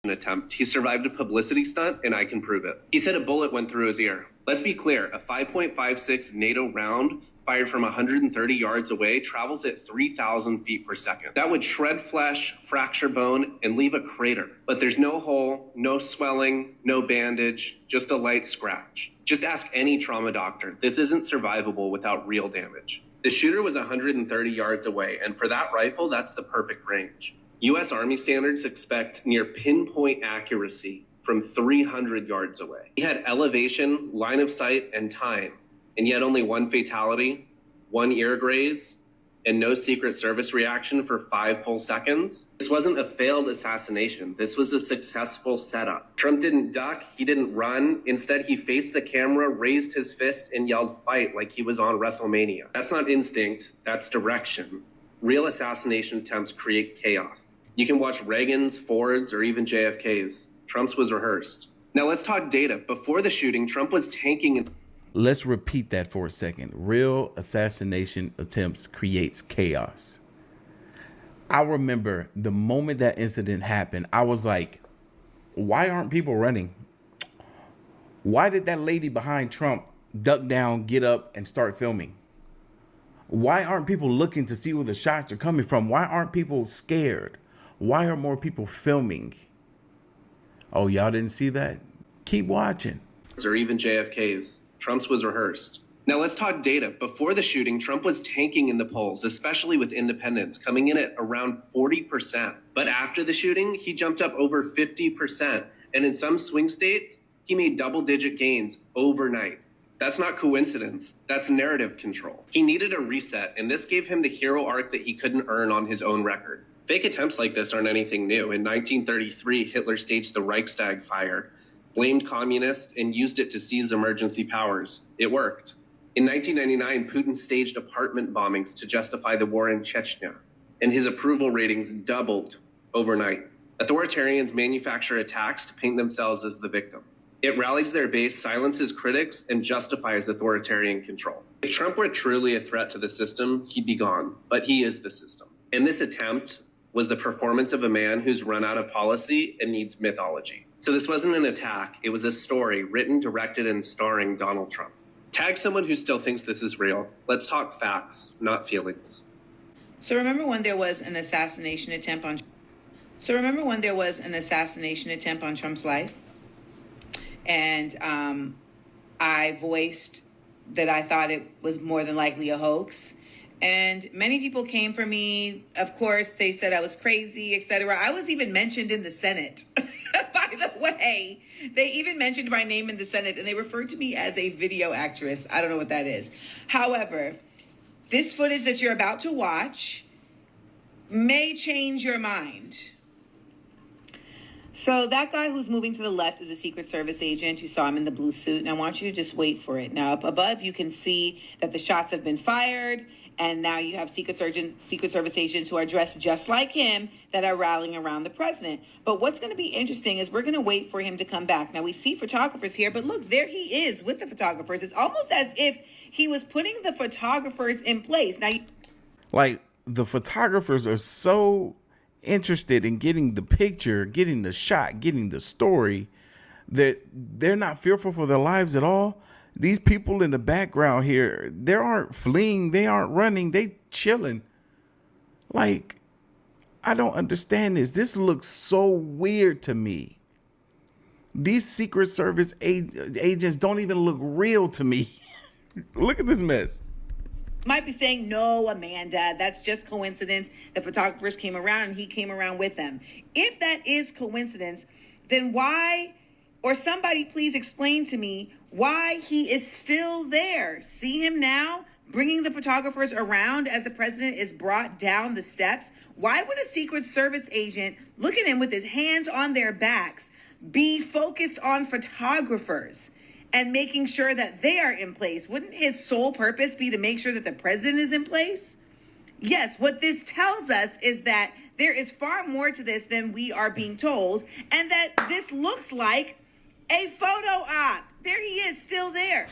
attempt. He survived a publicity stunt, and I can prove it. He said a bullet went through his ear. Let's be clear, a 5.56 NATO round fired from 130 yards away travels at 3,000 feet per second. That would shred flesh, fracture bone, and leave a crater. But there's no hole, no swelling, no bandage, just a light scratch. Just ask any trauma doctor. This isn't survivable without real damage. The shooter was 130 yards away, and for that rifle, that's the perfect range. U.S. Army standards expect near pinpoint accuracy from 300 yards away. He had elevation, line of sight, and time, and yet only one fatality, one ear graze, and no Secret Service reaction for 5 full seconds. This wasn't a failed assassination. This was a successful setup. Trump didn't duck, he didn't run. Instead, he faced the camera, raised his fist, and yelled fight like he was on WrestleMania. That's not instinct, that's direction. Real assassination attempts create chaos. You can watch Reagan's, Ford's, or even JFK's. Trump's was rehearsed. Now let's talk data. Before the shooting, Trump was tanking. Let's repeat that for a second. Real assassination attempts creates chaos. I remember the moment that incident happened, I was like, why aren't people running? Why did that lady behind Trump duck down, get up, and start filming? Why aren't people looking to see where the shots are coming from? Why aren't people scared? Why are more people filming? Oh, y'all didn't see that? Keep watching. Or even JFK's. Trump's was rehearsed. Now let's talk data. Before the shooting, Trump was tanking in the polls, especially with independents, coming in at around 40%. But after the shooting, he jumped up over 50%. And in some swing states, he made double-digit gains overnight. That's not coincidence. That's narrative control. He needed a reset, and this gave him the hero arc that he couldn't earn on his own record. Fake attempts like this aren't anything new. In 1933, Hitler staged the Reichstag fire, blamed communists, and used it to seize emergency powers. It worked. In 1999, Putin staged apartment bombings to justify the war in Chechnya, and his approval ratings doubled overnight. Authoritarians manufacture attacks to paint themselves as the victim. It rallies their base, silences critics, and justifies authoritarian control. If Trump were truly a threat to the system, he'd be gone, but he is the system. And this attempt was the performance of a man who's run out of policy and needs mythology. So this wasn't an attack, it was a story written, directed, and starring Donald Trump. Tag someone who still thinks this is real. Let's talk facts, not feelings. So remember when there was an assassination attempt on Trump's life? And I voiced that I thought it was more than likely a hoax. And many people came for me. Of course, they said I was crazy, etc. I was even mentioned in the Senate. By the way, they even mentioned my name in the Senate, and they referred to me as a video actress. I don't know what that is. However, this footage that you're about to watch may change your mind. So that guy who's moving to the left is a Secret Service agent. You saw him in the blue suit, and I want you to just wait for it. Now, up above, you can see that the shots have been fired, and now you have Secret Service agents who are dressed just like him that are rallying around the president. But what's going to be interesting is we're going to wait for him to come back. Now, we see photographers here, but look, there he is with the photographers. It's almost as if he was putting the photographers in place. Now, like, the photographers are so interested in getting the picture, getting the shot, getting the story, that they're not fearful for their lives at all. These people in the background here, they aren't fleeing, they aren't running, they chilling. Like, I don't understand this. This looks so weird to me. These Secret Service agents don't even look real to me. Look at this mess. Might be saying, no, Amanda, that's just coincidence. The photographers came around and he came around with them. If that is coincidence, then why, or somebody please explain to me why he is still there. See him now bringing the photographers around as the president is brought down the steps. Why would a Secret Service agent, look at him with his hands on their backs, be focused on photographers and making sure that they are in place? Wouldn't his sole purpose be to make sure that the president is in place? Yes, what this tells us is that there is far more to this than we are being told, and that this looks like a photo op. There he is, still there.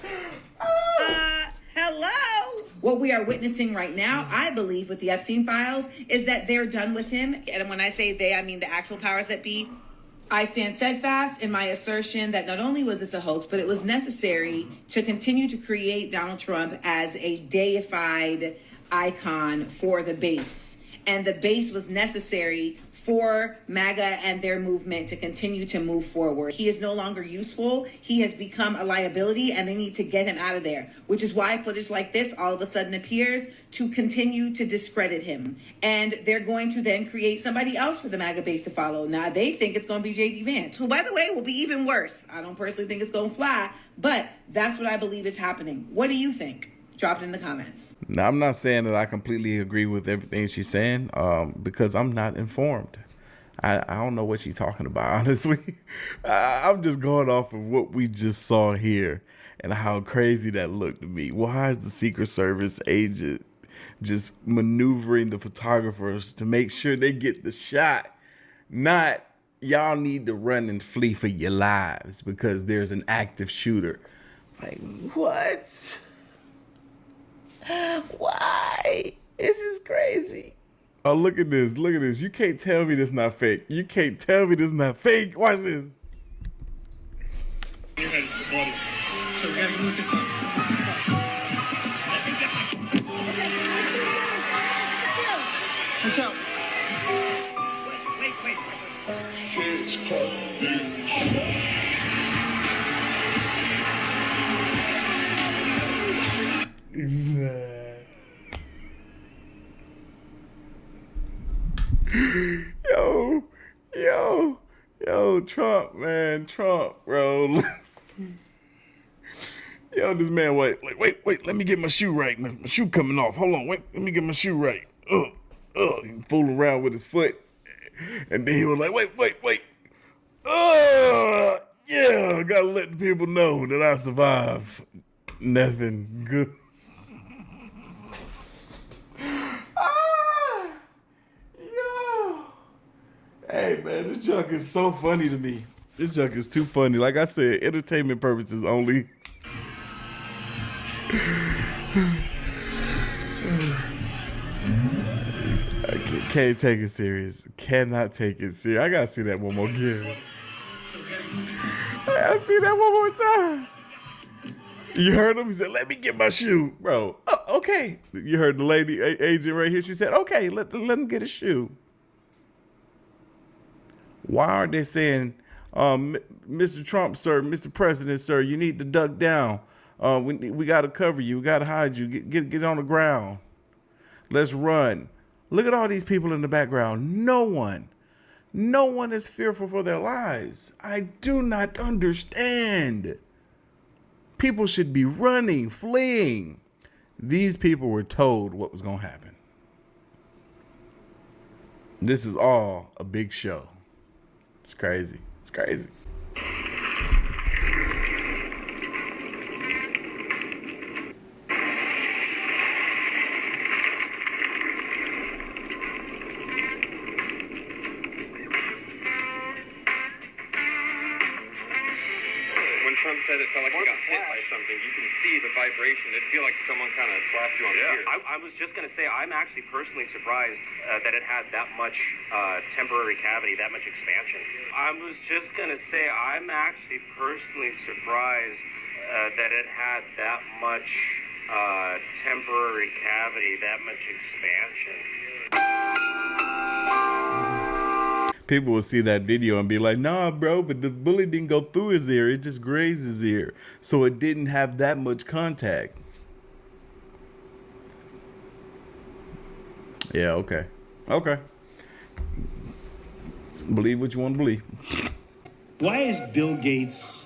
Hello? What we are witnessing right now, I believe, with the Epstein files, is that they're done with him. And when I say they, I mean the actual powers that be. I stand steadfast in my assertion that not only was this a hoax, but it was necessary to continue to create Donald Trump as a deified icon for the base. And the base was necessary for MAGA and their movement to continue to move forward. He is no longer useful. He has become a liability, and they need to get him out of there, which is why footage like this all of a sudden appears to continue to discredit him. And they're going to then create somebody else for the MAGA base to follow. Now, they think it's going to be J.D. Vance, who, by the way, will be even worse. I don't personally think it's going to fly, but that's what I believe is happening. What do you think? Drop it in the comments. Now, I'm not saying that I completely agree with everything she's saying, because I'm not informed. I don't know what she's talking about, honestly. I'm just going off of what we just saw here and how crazy that looked to me. Why is the Secret Service agent just maneuvering the photographers to make sure they get the shot? Not, y'all need to run and flee for your lives because there's an active shooter. Like, what? Why? This is crazy. Oh, look at this. Look at this. You can't tell me this not fake. You can't tell me this not fake. Watch this. You're ready for the body. So we gotta move to close. Watch out. Wait. Yo, Trump, man, Trump, bro. Yo, this man, wait, let me get my shoe right. My shoe coming off. Hold on, wait, let me get my shoe right. He fooling around with his foot. And then he was like, wait. Yeah, gotta let the people know that I survived. Nothing good. Hey, man, this junk is so funny to me. This junk is too funny. Like I said, entertainment purposes only. I can't take it serious. Cannot take it serious. I gotta see that one more again. I gotta see that one more time. You heard him? He said, let me get my shoe. Bro, okay. You heard the lady agent right here? She said, okay, let him get his shoe. Why aren't they saying, Mr. Trump, sir, Mr. President, sir, you need to duck down. We got to cover you. We got to hide you. Get on the ground. Let's run. Look at all these people in the background. No one is fearful for their lives. I do not understand. People should be running, fleeing. These people were told what was going to happen. This is all a big show. It's crazy. It's crazy. Trump said it felt like he got hit by something. You can see the vibration. It feel like someone kind of slapped you on the ear. I was just going to say, I'm actually personally surprised that it had that much temporary cavity, that much expansion. I was just going to say, I'm actually personally surprised that it had that much temporary cavity, that much expansion. People will see that video and be like, nah, bro, but the bullet didn't go through his ear. It just grazed his ear. So it didn't have that much contact. Yeah, okay. Okay. Believe what you want to believe. Why is Bill Gates